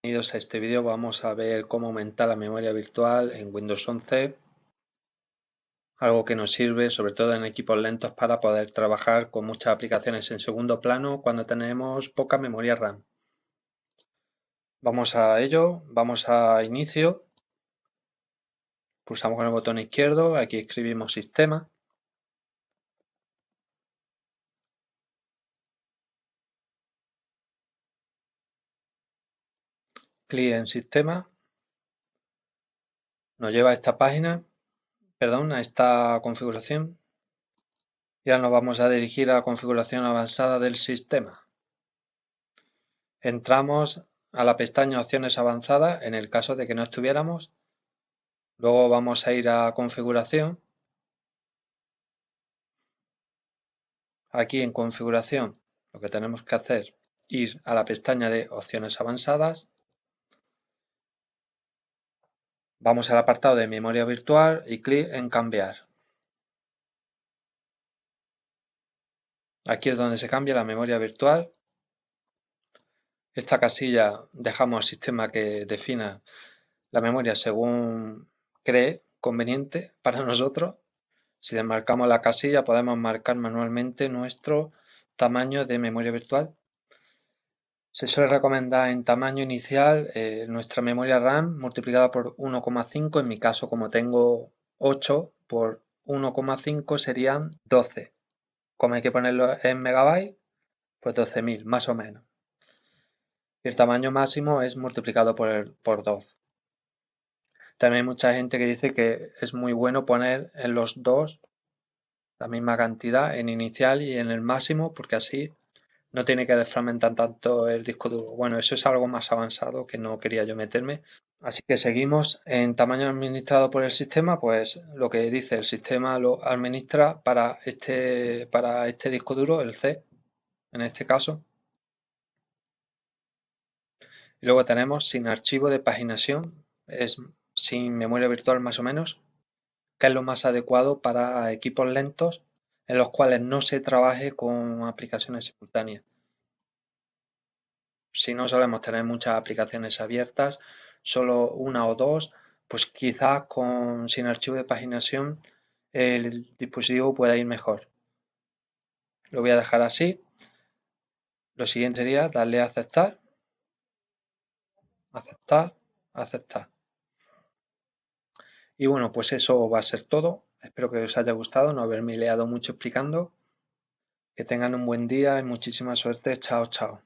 Bienvenidos a este vídeo. Vamos a ver cómo aumentar la memoria virtual en Windows 11, algo que nos sirve sobre todo en equipos lentos para poder trabajar con muchas aplicaciones en segundo plano cuando tenemos poca memoria RAM. Vamos a ello, vamos a inicio, pulsamos con el botón izquierdo, aquí escribimos sistema, clic en sistema, nos lleva a esta página, a esta configuración. Y ahora nos vamos a dirigir a la configuración avanzada del sistema. Entramos a la pestaña Opciones avanzadas en el caso de que no estuviéramos. Luego vamos a ir a Configuración. Aquí en Configuración lo que tenemos que hacer es ir a la pestaña de Opciones avanzadas. Vamos al apartado de Memoria virtual y clic en Cambiar. Aquí es donde se cambia la memoria virtual. Esta casilla dejamos al sistema que defina la memoria según cree conveniente para nosotros. Si desmarcamos la casilla podemos marcar manualmente nuestro tamaño de memoria virtual. Se suele recomendar en tamaño inicial nuestra memoria RAM multiplicada por 1,5. En mi caso, como tengo 8 por 1,5 serían 12. Como hay que ponerlo en megabytes, pues 12.000 más o menos. Y el tamaño máximo es multiplicado por 2. También hay mucha gente que dice que es muy bueno poner en los dos la misma cantidad, en inicial y en el máximo, porque así no tiene que desfragmentar tanto el disco duro. Bueno, eso es algo más avanzado que no quería yo meterme. Así que seguimos en tamaño administrado por el sistema, pues lo que dice el sistema lo administra para este disco duro, el C, en este caso. Y luego tenemos sin archivo de paginación, es sin memoria virtual más o menos, que es lo más adecuado para equipos lentos en los cuales no se trabaje con aplicaciones simultáneas. Si no solemos tener muchas aplicaciones abiertas, solo una o dos, pues quizás sin archivo de paginación el dispositivo pueda ir mejor. Lo voy a dejar así. Lo siguiente sería darle a aceptar, aceptar, aceptar. Y bueno, pues eso va a ser todo. Espero que os haya gustado, no haberme liado mucho explicando. Que tengan un buen día y muchísima suerte. Chao, chao.